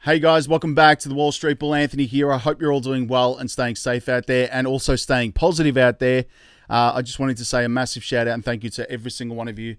Hey guys, welcome back to the Wall Street Bull. Anthony here. I hope you're all doing well and staying safe out there and also staying positive out there. I just wanted to say a massive shout out and thank you to every single one of you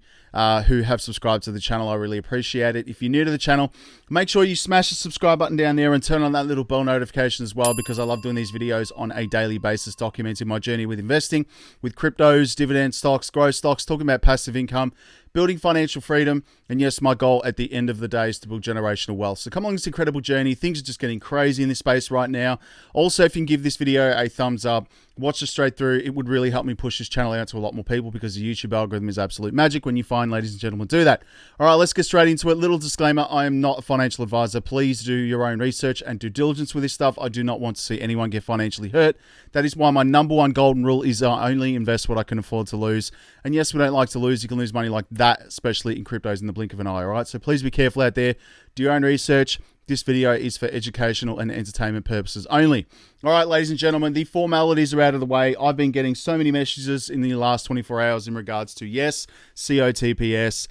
who have subscribed to the channel. I really appreciate it. If you're new to the channel, make sure you smash the subscribe button down there and turn on that little bell notification as well, because I love doing these videos on a daily basis, documenting my journey with investing, with cryptos, dividend stocks, growth stocks, talking about passive income, building financial freedom, and yes, my goal at the end of the day is to build generational wealth. So come along this incredible journey. Things are just getting crazy in this space right now. Also, if you can give this video a thumbs up, watch it straight through, it would really help me push this channel out to a lot more people, because the YouTube algorithm is absolute magic when you find ladies and gentlemen do that. All right, let's get straight into it. Little disclaimer, I am not a financial advisor. Please do your own research and due diligence with this stuff. I do not want to see anyone get financially hurt. That is why my number one golden rule is I only invest what I can afford to lose. And yes, we don't like to lose. You can lose money like that, especially in cryptos, in the blink of an eye, all right? So please be careful out there. Do your own research. This video is for educational and entertainment purposes only. All right, ladies and gentlemen, the formalities are out of the way. I've been getting so many messages in the last 24 hours in regards to, yes, COTPS.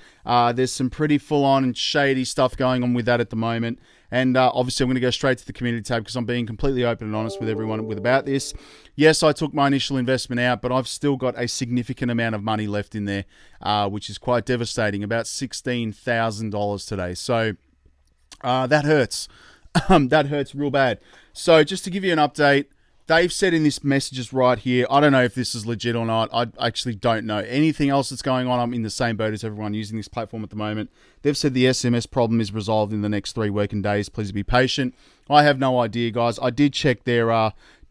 There's some pretty full-on and shady stuff going on with that at the moment. And obviously, I'm going to go straight to the community tab because I'm being completely open and honest with everyone about this. Yes, I took my initial investment out, but I've still got a significant amount of money left in there, which is quite devastating, about $16,000 today. So that hurts. That hurts real bad. So just to give you an update, they've said in this messages right here, I don't know if this is legit or not. I actually don't know. Anything else that's going on, I'm in the same boat as everyone using this platform at the moment. They've said the SMS problem is resolved in the next 3 working days. Please be patient. I have no idea, guys. I did check their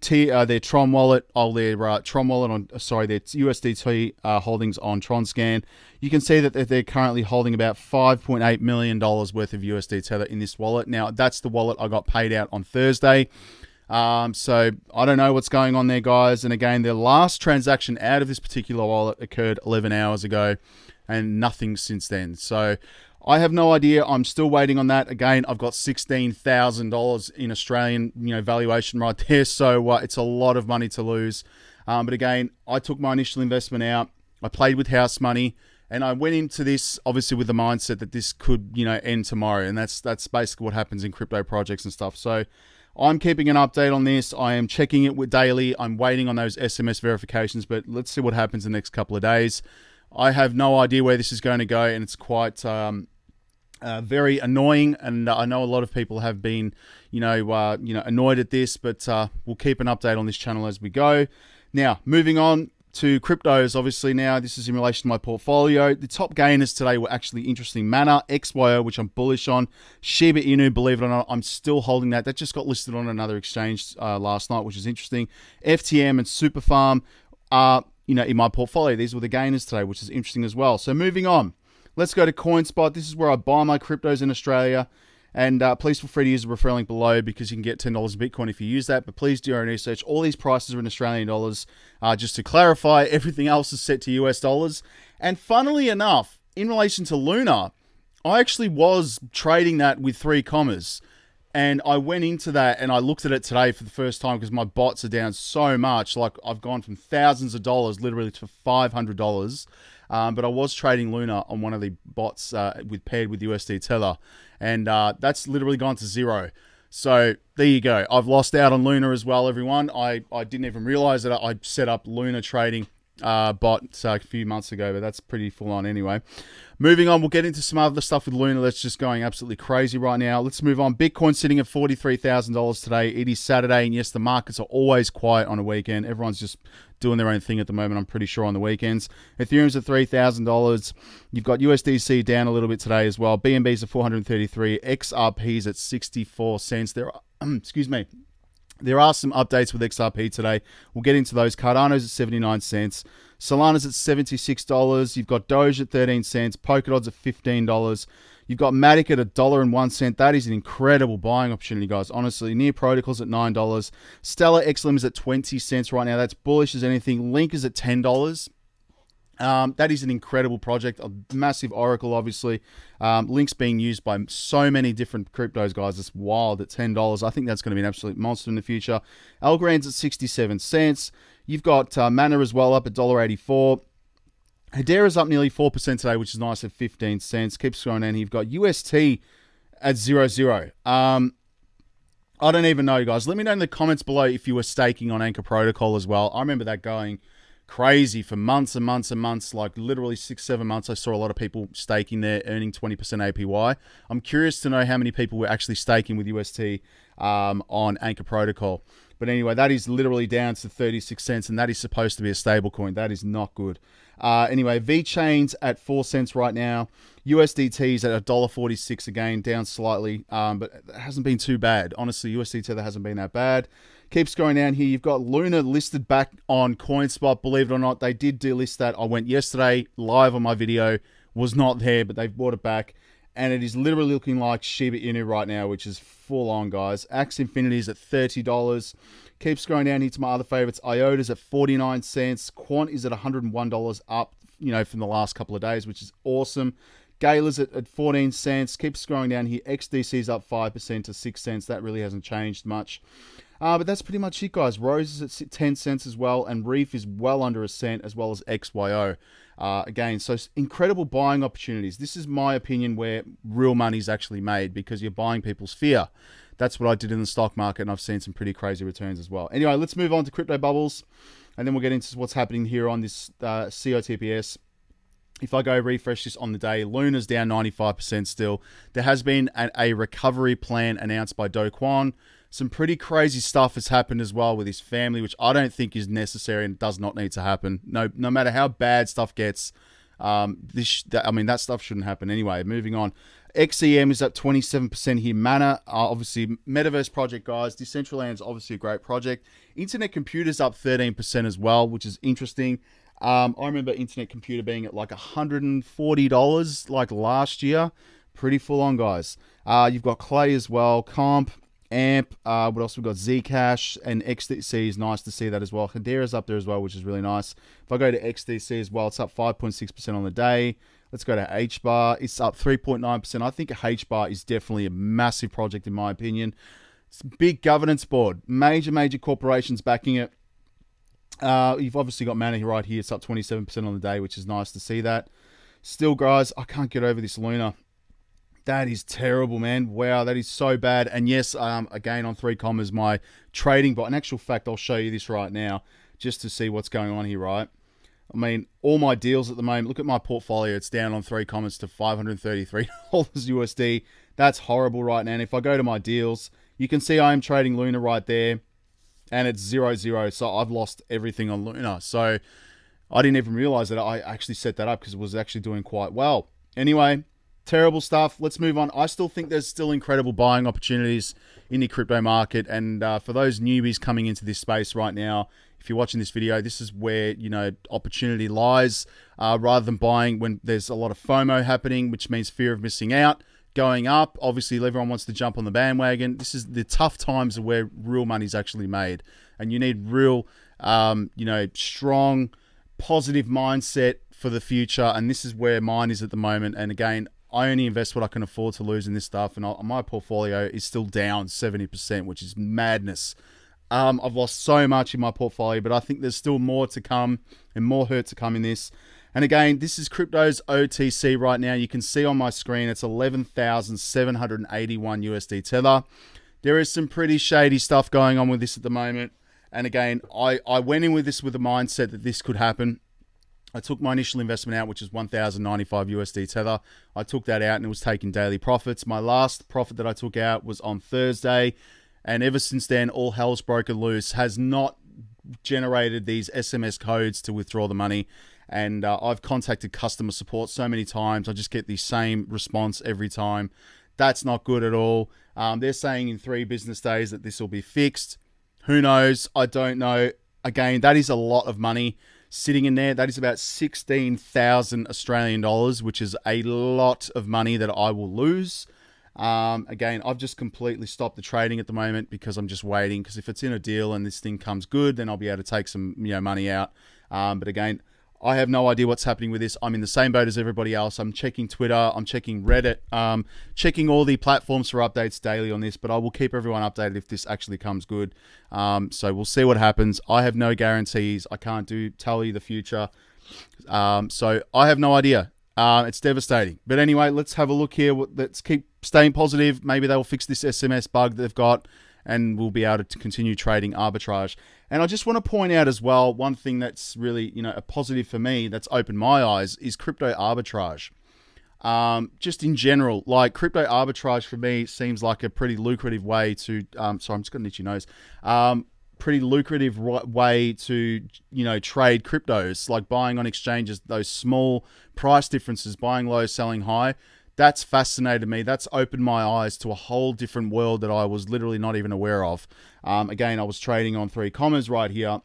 Tron wallet, their Tron wallet on, their USDT holdings on TronScan. You can see that they're currently holding about $5.8 million worth of USD Tether in this wallet. Now, that's the wallet I got paid out on Thursday. So I don't know what's going on there, guys. And again, the last transaction out of this particular wallet occurred 11 hours ago and nothing since then. So I have no idea. I'm still waiting on that. Again, I've got $16,000 in Australian, valuation right there. So it's a lot of money to lose. But again, I took my initial investment out. I played with house money, and I went into this obviously with the mindset that this could, end tomorrow. And that's basically what happens in crypto projects and stuff. So I'm keeping an update on this. I am checking it with daily. I'm waiting on those SMS verifications, but let's see what happens in the next couple of days. I have no idea where this is going to go, and it's quite very annoying. And I know a lot of people have been, annoyed at this, but we'll keep an update on this channel as we go. Now, moving on to cryptos, obviously now this is in relation to my portfolio. The top gainers today were actually interesting manner, XYO, which I'm bullish on. Shiba Inu, believe it or not, I'm still holding that. That just got listed on another exchange last night, which is interesting. FTM and Superfarm are, in my portfolio. These were the gainers today, which is interesting as well. So moving on, let's go to CoinSpot. This is where I buy my cryptos in Australia. And please feel free to use the referral link below, because you can get $10 in Bitcoin if you use that. But please do your own research. All these prices are in Australian dollars. Just to clarify, everything else is set to US dollars. And funnily enough, in relation to Luna, I actually was trading that with 3 commas. And I went into that and I looked at it today for the first time, because my bots are down so much. Like, I've gone from thousands of dollars literally to $500. But I was trading Luna on one of the bots paired with USD Tether. And that's literally gone to 0. So there you go. I've lost out on Luna as well, everyone. I didn't even realize that I set up Luna trading bot a few months ago, but that's pretty full on anyway. Moving on, we'll get into some other stuff with Luna that's just going absolutely crazy right now. Let's move on. Bitcoin sitting at $43,000 today. It is Saturday, and yes, the markets are always quiet on a weekend. Everyone's just doing their own thing at the moment, I'm pretty sure, on the weekends. Ethereum's at $3,000. You've got USDC down a little bit today as well. BNB's at $433. XRP's at 64 cents. There are, excuse me. There are some updates with XRP today. We'll get into those. Cardano's at 79 cents. Solana's at $76. You've got Doge at 13 cents. Polkadot's at $15. You've got Matic at $1.01. That is an incredible buying opportunity, guys. Honestly, Near Protocol's at $9. Stellar XLM is at 20 cents right now. That's bullish as anything. Link is at $10. That is an incredible project, a massive oracle, obviously. Link's being used by so many different cryptos, guys. It's wild at $10. I think that's going to be an absolute monster in the future. Algorand's at 67 cents. You've got Mana as well up at $1.84. Hedera's up nearly 4% today, which is nice at 15 cents. Keeps going down. You've got UST at 0.00. I don't even know, guys. Let me know in the comments below if you were staking on Anchor Protocol as well. I remember that going crazy for months and months and months, like literally 6-7 months. I saw a lot of people staking there, earning 20% APY. I'm curious to know how many people were actually staking with UST on Anchor Protocol. But anyway, that is literally down to 36 cents, and that is supposed to be a stable coin. That is not good. Anyway, VeChain's at 4 cents right now. USDT's at $1.46 again, down slightly, but it hasn't been too bad. Honestly, USD Tether hasn't been that bad. Keeps going down here. You've got Luna listed back on CoinSpot. Believe it or not, they did delist that. I went yesterday live on my video. Was not there, but they've brought it back. And it is literally looking like Shiba Inu right now, which is full on, guys. Axie Infinity is at $30. Keeps going down here to my other favorites. IOTA's at 49 cents. Quant is at $101 up, from the last couple of days, which is awesome. Gala's at 14 cents. Keeps scrolling down here. XDC's up 5% to 6 cents. That really hasn't changed much. But that's pretty much it, guys. Rose is at 10 cents as well, and Reef is well under a cent, as well as XYO. Again, so incredible buying opportunities. This is my opinion where real money is actually made, because you're buying people's fear. That's what I did in the stock market, and I've seen some pretty crazy returns as well. Anyway, let's move on to crypto bubbles, and then we'll get into what's happening here on this COTPS. If I go refresh this on the day, Luna's down 95% still. There has been a recovery plan announced by Do Kwon. Some pretty crazy stuff has happened as well with his family, which I don't think is necessary and does not need to happen. No matter how bad stuff gets, that stuff shouldn't happen anyway. Moving on. XEM is up 27% here. Mana, obviously, Metaverse project, guys. Decentraland's obviously a great project. Internet Computer's up 13% as well, which is interesting. I remember Internet Computer being at like $140 like last year. Pretty full on, guys. You've got Clay as well. Comp, AMP, what else? We've got Zcash and XDC is nice to see that as well. Hedera's up there as well, which is really nice. If I go to XDC as well, it's up 5.6% on the day. Let's go to HBAR. It's up 3.9%. I think HBAR is definitely a massive project in my opinion. It's a big governance board. Major corporations backing it. You've obviously got Mana right here. It's up 27% on the day, which is nice to see that. Still, guys, I can't get over this Luna. That is terrible, man. Wow, that is so bad. And yes, again, on 3Com, my trading bot. In actual fact, I'll show you this right now just to see what's going on here, right? I mean, all my deals at the moment, look at my portfolio. It's down on 3Com to $533 USD. That's horrible right now. And if I go to my deals, you can see I am trading Luna right there. And it's 0-0. So I've lost everything on Luna. So I didn't even realize that I actually set that up because it was actually doing quite well. Anyway, terrible stuff. Let's move on. I still think there's still incredible buying opportunities in the crypto market. And for those newbies coming into this space right now, if you're watching this video, this is where, opportunity lies. Rather than buying when there's a lot of FOMO happening, which means fear of missing out, going up. Obviously, everyone wants to jump on the bandwagon. This is the tough times of where real money is actually made. And you need real, strong, positive mindset for the future. And this is where mine is at the moment. And again, I only invest what I can afford to lose in this stuff. And my portfolio is still down 70%, which is madness. I've lost so much in my portfolio, but I think there's still more to come and more hurt to come in this. And again, this is crypto's OTC right now. You can see on my screen, it's 11,781 USD Tether. There is some pretty shady stuff going on with this at the moment. And again, I went in with this with the mindset that this could happen. I took my initial investment out, which is 1,095 USD Tether. I took that out and it was taking daily profits. My last profit that I took out was on Thursday. And ever since then, all hell's broken loose. Has not generated these SMS codes to withdraw the money. And I've contacted customer support so many times. I just get the same response every time. That's not good at all. They're saying in 3 business days that this will be fixed. Who knows? I don't know. Again, that is a lot of money sitting in there. That is about 16,000 Australian dollars, which is a lot of money that I will lose. Again, I've just completely stopped the trading at the moment because I'm just waiting. Because if it's in a deal and this thing comes good, then I'll be able to take some money out. But again, I have no idea what's happening with this. I'm in the same boat as everybody else. I'm checking Twitter. I'm checking Reddit. Checking all the platforms for updates daily on this. But I will keep everyone updated if this actually comes good. So we'll see what happens. I have no guarantees. I can't tell you the future. So I have no idea. It's devastating. But anyway, let's have a look here. Let's keep staying positive. Maybe they'll fix this SMS bug they've got. and we'll be able to continue trading arbitrage. And I just want to point out as well, one thing that's really, a positive for me that's opened my eyes is crypto arbitrage. Just in general, like crypto arbitrage for me seems like a pretty lucrative way to, sorry, I'm just got an itchy nose. Pretty lucrative way to, trade cryptos, like buying on exchanges, those small price differences, buying low, selling high. That's fascinated me. That's opened my eyes to a whole different world that I was literally not even aware of. Again, I was trading on 3 commas right here,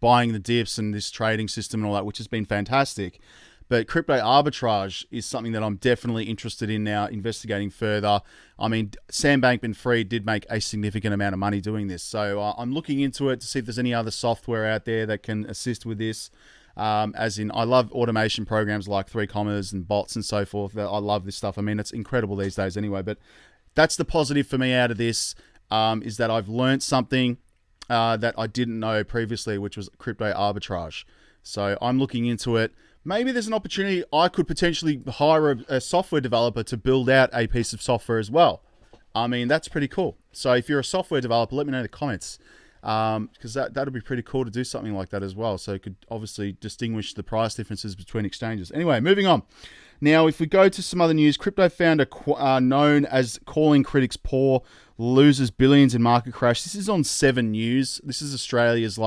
buying the dips and this trading system and all that, which has been fantastic. But crypto arbitrage is something that I'm definitely interested in now, investigating further. I mean, Sam Bankman-Fried did make a significant amount of money doing this. So I'm looking into it to see if there's any other software out there that can assist with this. As in, I love automation programs like 3 commas and bots and so forth. I love this stuff. I mean, it's incredible these days anyway. But that's the positive for me out of this, is that I've learned something that I didn't know previously, which was crypto arbitrage. So I'm looking into it. Maybe there's an opportunity I could potentially hire a software developer to build out a piece of software as well. I mean, that's pretty cool. So if you're a software developer, let me know in the comments, because that'd be pretty cool to do something like that as well. So it could obviously distinguish the price differences between exchanges. Anyway, moving on. Now, if we go to some other news, crypto founder known as calling critics poor loses billions in market crash. This is on 7 News. This is Australia's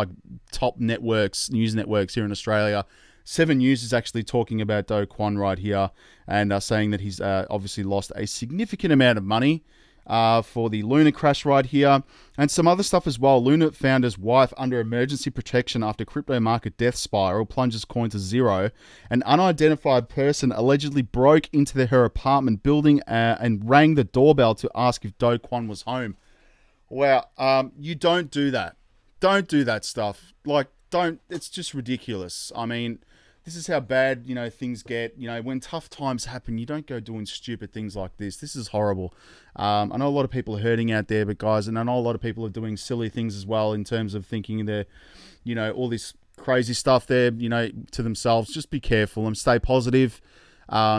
top news networks here in Australia. 7 News is actually talking about Do Kwon right here and saying that he's obviously lost a significant amount of money for the Luna crash right here, and some other stuff as well. Luna founder's wife under emergency protection after crypto market death spiral plunges coin to zero. An unidentified person allegedly broke into her apartment building and rang the doorbell to ask if Do Kwon was home. Wow, you don't do that. Don't do that stuff. It's just ridiculous. I mean, this is how bad, things get. When tough times happen, you don't go doing stupid things like this. This is horrible. I know a lot of people are hurting out there, but guys, and I know a lot of people are doing silly things as well in terms of thinking they're, all this crazy stuff there, to themselves. Just be careful and stay positive.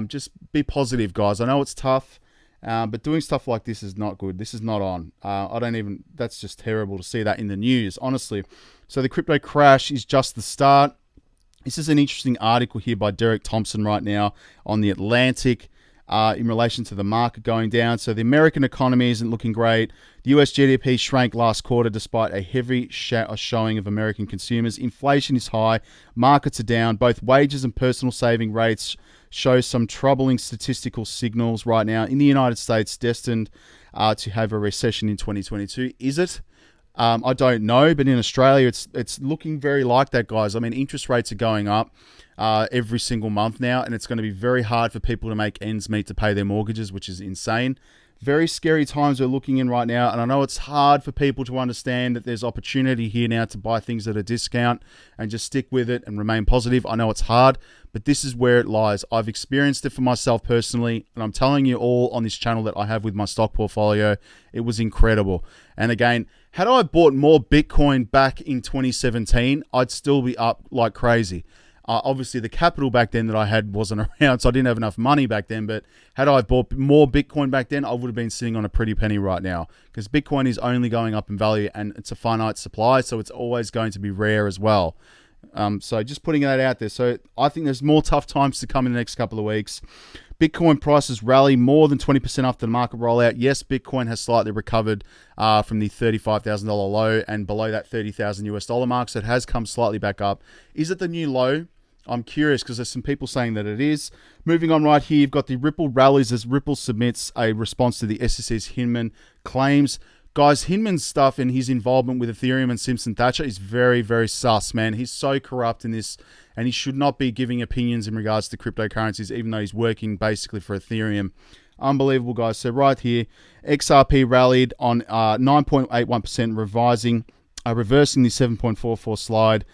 Just be positive, guys. I know it's tough, but doing stuff like this is not good. This is not on. That's just terrible to see that in the news, honestly. So the crypto crash is just the start. This is an interesting article here by Derek Thompson right now on The Atlantic in relation to the market going down. So the American economy isn't looking great. The US GDP shrank last quarter despite a heavy showing of American consumers. Inflation is high. Markets are down. Both wages and personal saving rates show some troubling statistical signals right now. In the United States, destined to have a recession in 2022. Is it? I don't know, but in Australia, it's looking very like that, guys. I mean, interest rates are going up every single month now, and it's going to be very hard for people to make ends meet to pay their mortgages, which is insane. Very scary times we're looking in right now, and I know it's hard for people to understand that there's opportunity here now to buy things at a discount and just stick with it and remain positive. I know it's hard, but this is where it lies. I've experienced it for myself personally, and I'm telling you all on this channel that I have with my stock portfolio, it was incredible. And again, had I bought more Bitcoin back in 2017, I'd still be up like crazy. Obviously, the capital back then that I had wasn't around, so I didn't have enough money back then. But had I bought more Bitcoin back then, I would have been sitting on a pretty penny right now, because Bitcoin is only going up in value and it's a finite supply, so it's always going to be rare as well. So just putting that out there. So I think there's more tough times to come in the next couple of weeks. Bitcoin prices rally more than 20% after the market rollout. Yes, Bitcoin has slightly recovered from the $35,000 low and below that $30,000 US mark, so it has come slightly back up. Is it the new low? I'm curious, because there's some people saying that it is. Moving on right here, you've got the Ripple rallies as Ripple submits a response to the SEC's Hinman claims. Guys, Hinman's stuff and his involvement with Ethereum and Simpson Thacher is very, very sus, man. He's so corrupt in this, and he should not be giving opinions in regards to cryptocurrencies, even though he's working basically for Ethereum. Unbelievable, guys. So right here, XRP rallied on 9.81%, reversing the 7.44 slide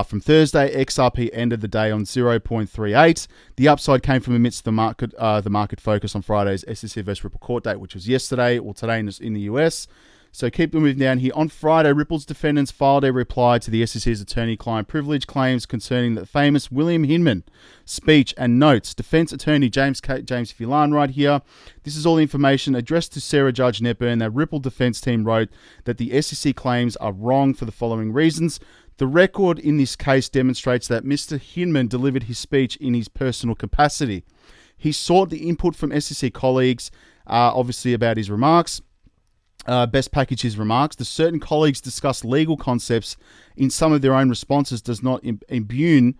from Thursday. XRP ended the day on 0.38. The upside came from amidst the market focus on Friday's SEC vs Ripple court date, which was yesterday or today in the US. So keep moving down here. On Friday, Ripple's defendants filed a reply to the SEC's attorney-client privilege claims concerning the famous William Hinman speech and notes. Defense attorney James Filan right here. This is all the information addressed to Sarah Judge Netburn. That Ripple defense team wrote that the SEC claims are wrong for the following reasons. The record in this case demonstrates that Mr. Hinman delivered his speech in his personal capacity. He sought the input from SEC colleagues, obviously about his remarks. Best package his remarks. The certain colleagues discussed legal concepts in some of their own responses does not imbue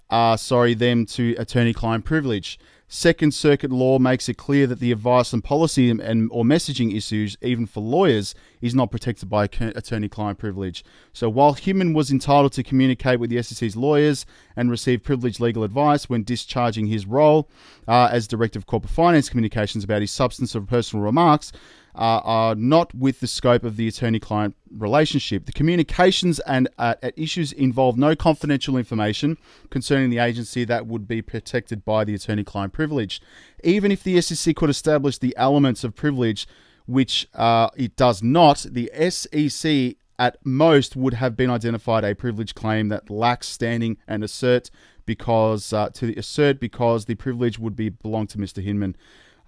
them to attorney-client privilege. Second Circuit law makes it clear that the advice on policy or messaging issues, even for lawyers, is not protected by attorney-client privilege. So while Hinman was entitled to communicate with the SEC's lawyers and receive privileged legal advice when discharging his role as Director of Corporate Finance Communications about his substance of personal remarks, are not with the scope of the attorney-client relationship. The communications and issues involve no confidential information concerning the agency that would be protected by the attorney-client privilege. Even if the SEC could establish the elements of privilege, which it does not, the SEC at most would have been identified a privilege claim that lacks standing and assert because the privilege would belong to Mr. Hinman.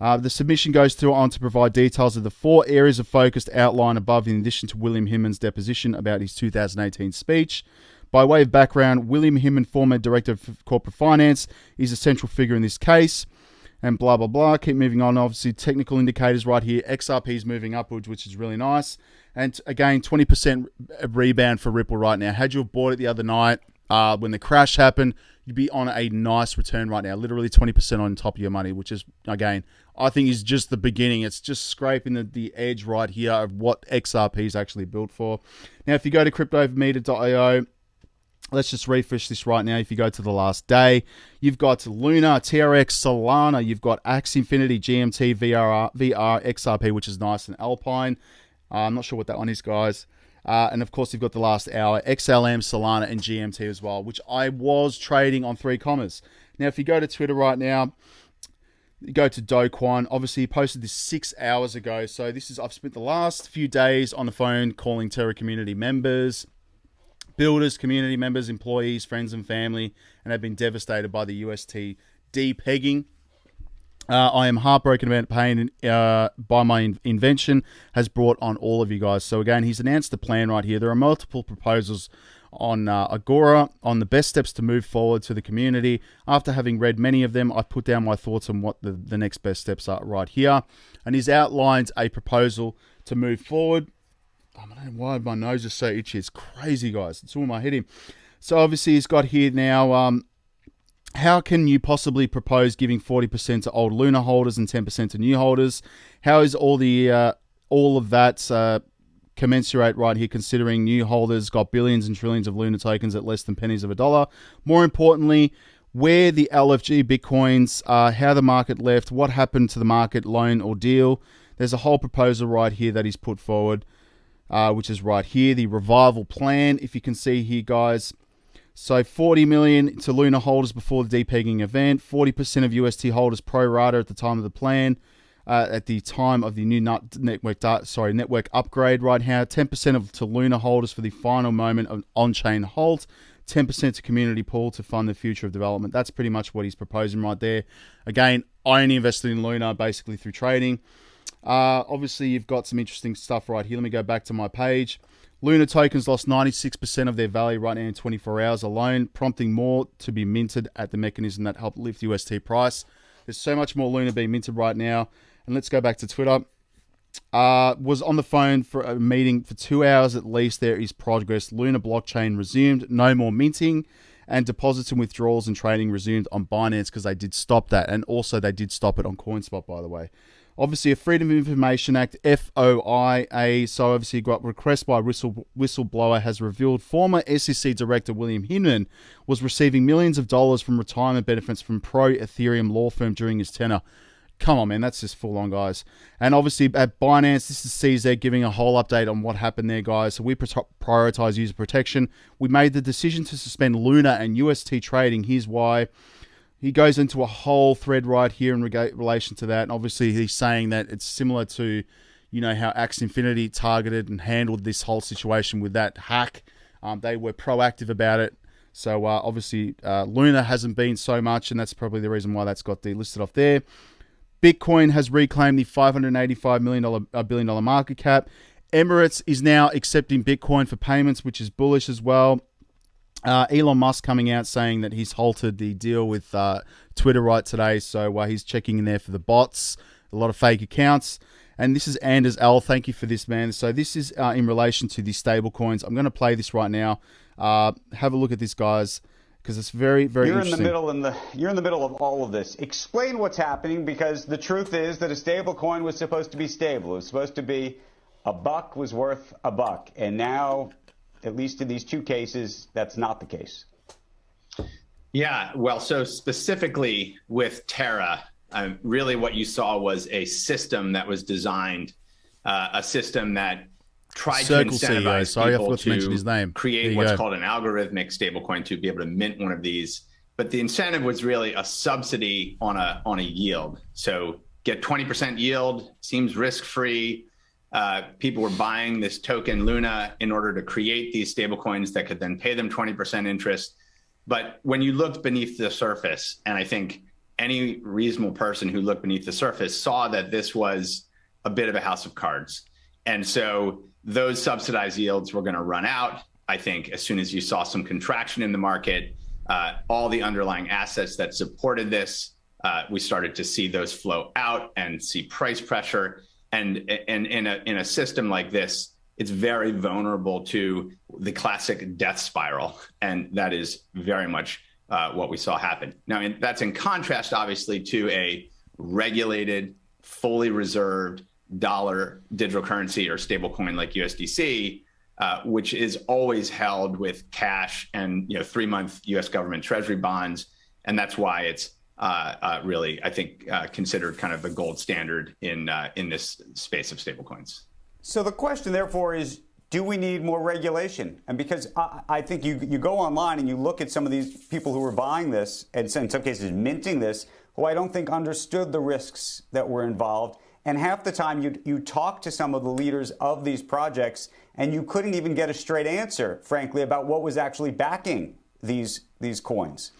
The submission goes on to provide details of the 4 areas of focus outlined above in addition to William Hinman's deposition about his 2018 speech. By way of background, William Hinman, former Director of Corporate Finance, is a central figure in this case. And blah, blah, blah. Keep moving on. Obviously, technical indicators right here. XRP is moving upwards, which is really nice. And again, 20% rebound for Ripple right now. Had you have bought it the other night when the crash happened, you'd be on a nice return right now. Literally 20% on top of your money, which is, again, I think is just the beginning. It's just scraping the edge right here of what XRP is actually built for. Now, if you go to cryptometer.io, let's just refresh this right now. If you go to the last day, you've got Luna, TRX, Solana, you've got Axie Infinity, GMT, VR, XRP, which is nice, and Alpine. I'm not sure what that one is, guys. And of course, you've got the last hour, XLM, Solana, and GMT as well, which I was trading on 3 commas. Now, if you go to Twitter right now, you go to Do Kwon. Obviously, he posted this 6 hours ago. So I've spent the last few days on the phone calling Terra community members, builders, community members, employees, friends, and family, and have been devastated by the UST depegging. I am heartbroken about the pain by my invention has brought on all of you guys. So again, he's announced the plan right here. There are multiple proposals on Agora on the best steps to move forward to the community. After having read many of them, I put down my thoughts on what the next best steps are right here. And he's outlined a proposal to move forward. I don't know why my nose is so itchy. It's crazy, guys. It's all in my head. So obviously he's got here now, how can you possibly propose giving 40% to old Luna holders and 10% to new holders? How is all of that commensurate right here, considering new holders got billions and trillions of Luna tokens at less than pennies of a dollar? More importantly, where the LFG Bitcoins, how the market left, what happened to the market loan or deal. There's a whole proposal right here that he's put forward, which is right here, the revival plan, if you can see here, guys. So 40 million to Luna holders before the depegging event, 40% of UST holders pro rata at the time of the plan, at the time of the new network upgrade right now, 10% to Luna holders for the final moment of on-chain halt, 10% to community pool to fund the future of development. That's pretty much what he's proposing right there. Again, I only invested in Luna basically through trading. Obviously, you've got some interesting stuff right here. Let me go back to my page. Luna tokens lost 96% of their value right now in 24 hours alone, prompting more to be minted at the mechanism that helped lift UST price. There's so much more Luna being minted right now. And let's go back to Twitter. Was on the phone for a meeting for 2 hours at least. There is progress. Luna blockchain resumed. No more minting. And deposits and withdrawals and trading resumed on Binance because they did stop that. And also they did stop it on CoinSpot, by the way. Obviously, a Freedom of Information Act, FOIA. So obviously, you got request by whistleblower has revealed former SEC Director William Hinman was receiving millions of dollars from retirement benefits from pro-Ethereum law firm during his tenure. Come on, man, that's just full on, guys. And obviously, at Binance, this is CZ giving a whole update on what happened there, guys. So we prioritize user protection. We made the decision to suspend Luna and UST trading. Here's why. He goes into a whole thread right here in relation to that. And obviously, he's saying that it's similar to, you know, how Axie Infinity targeted and handled this whole situation with that hack. They were proactive about it. So obviously Luna hasn't been so much, and that's probably the reason why that's got delisted off there. Bitcoin has reclaimed the $585 billion market cap. Emirates is now accepting Bitcoin for payments, which is bullish as well. Elon Musk coming out saying that he's halted the deal with Twitter right today, so he's checking in there for the bots, a lot of fake accounts. And this is Anders L. Thank you for this, man. So this is in relation to the stable coins. I'm going to play this right now. Have a look at this, guys, because it's very, very interesting. You're in the middle of all of this. Explain what's happening, because the truth is that a stable coin was supposed to be stable. It was supposed to be a buck was worth a buck. And now, at least in these two cases, that's not the case. Yeah, well, so specifically with Terra, really what you saw was a system that was designed, a system that tried to incentivize people to create what's called an algorithmic stablecoin to be able to mint one of these. But the incentive was really a subsidy on a yield. So get 20% yield, seems risk-free. People were buying this token Luna in order to create these stablecoins that could then pay them 20% interest. But when you looked beneath the surface, and I think any reasonable person who looked beneath the surface saw that this was a bit of a house of cards. And so those subsidized yields were going to run out. I think as soon as you saw some contraction in the market, all the underlying assets that supported this, we started to see those flow out and see price pressure. And in a system like this, it's very vulnerable to the classic death spiral. And that is very much what we saw happen. Now, that's in contrast, obviously, to a regulated, fully reserved dollar digital currency or stable coin like USDC, which is always held with cash and 3-month U.S. government treasury bonds. And that's why it's really, I think, considered kind of the gold standard in this space of stablecoins. So the question, therefore, is, do we need more regulation? And because I think you go online and you look at some of these people who were buying this, and in some cases minting this, who I don't think understood the risks that were involved. And half the time you talk to some of the leaders of these projects and you couldn't even get a straight answer, frankly, about what was actually backing these coins.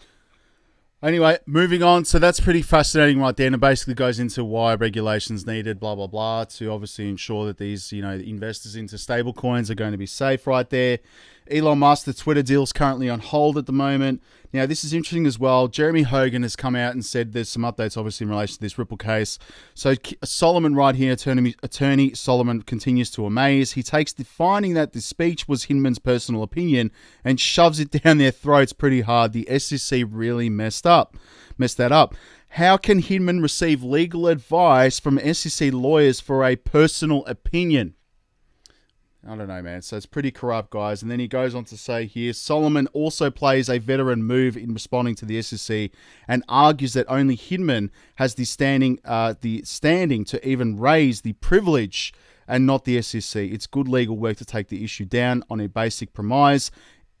Anyway, moving on. So that's pretty fascinating right there. And it basically goes into why regulations needed, blah, blah, blah, to obviously ensure that these, investors into stable coins are going to be safe right there. Elon Musk, the Twitter deal is currently on hold at the moment. Now, this is interesting as well. Jeremy Hogan has come out and said there's some updates, obviously, in relation to this Ripple case. So Solomon right here, attorney Solomon, continues to amaze. He takes the finding that the speech was Hinman's personal opinion and shoves it down their throats pretty hard. The SEC really messed that up. How can Hinman receive legal advice from SEC lawyers for a personal opinion? I don't know, man. So it's pretty corrupt, guys. And then he goes on to say here, Solomon also plays a veteran move in responding to the SEC and argues that only Hinman has the standing to even raise the privilege and not the SEC. It's good legal work to take the issue down on a basic premise.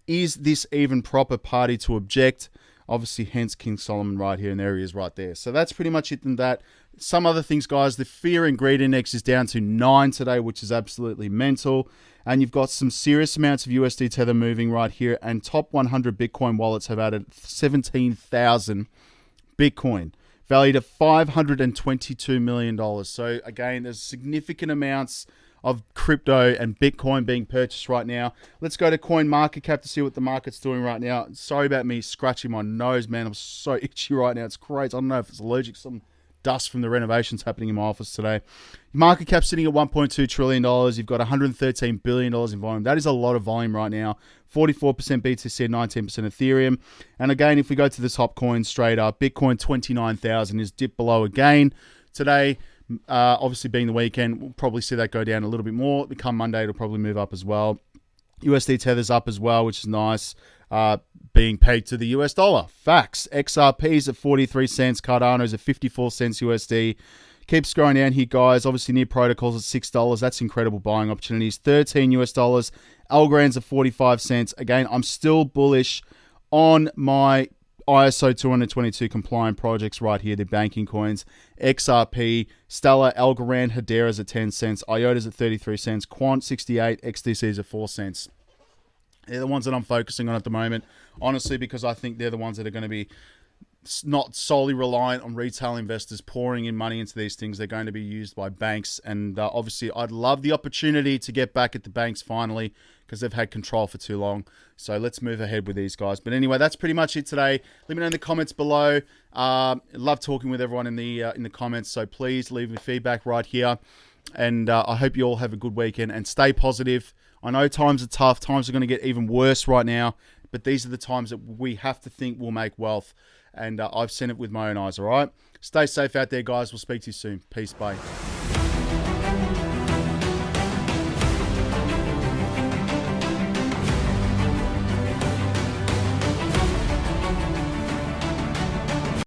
Is this even proper party to object? Obviously, hence King Solomon right here, and there he is right there. So that's pretty much it in that. Some other things, guys. The fear and greed index is down to 9 today, which is absolutely mental. And you've got some serious amounts of USD Tether moving right here. And top 100 Bitcoin wallets have added 17,000 Bitcoin, valued at $522 million. So again, there's significant amounts of crypto and Bitcoin being purchased right now. Let's go to Coin Market Cap to see what the market's doing right now. Sorry about me scratching my nose, man. I'm so itchy right now. It's crazy. I don't know if it's allergic. Some dust from the renovations happening in my office today. Market cap sitting at $1.2 trillion. You've got $113 billion in volume. That is a lot of volume right now. 44% BTC and 19% Ethereum. And again, if we go to the top coins straight up, Bitcoin 29,000 is dipped below again today. Obviously being the weekend, we'll probably see that go down a little bit more. Come Monday, it'll probably move up as well. USD Tether's up as well, which is nice. Being pegged to the US dollar. Facts. XRP's at 43 cents. Cardano's at 54 cents USD. Keeps going down here, guys. Obviously, near protocols at $6. That's incredible buying opportunities. 13 US dollars. Algorand's at 45 cents. Again, I'm still bullish on my ISO 222 compliant projects right here, the banking coins. XRP, Stellar, Algorand, Hedera's at 10 cents, IOTA's at 33 cents, Quant 68, XDC's at 4 cents. They're the ones that I'm focusing on at the moment, honestly, because I think they're the ones that are going to be not solely reliant on retail investors pouring in money into these things. They're going to be used by banks. And obviously, I'd love the opportunity to get back at the banks finally, because they've had control for too long. So let's move ahead with these guys. But anyway, that's pretty much it today. Let me know in the comments below. Love talking with everyone in the comments. So please leave me feedback right here. And I hope you all have a good weekend and stay positive. I know times are tough. Times are going to get even worse right now. But these are the times that we have to think will make wealth. And I've seen it with my own eyes, all right? Stay safe out there, guys. We'll speak to you soon. Peace, bye.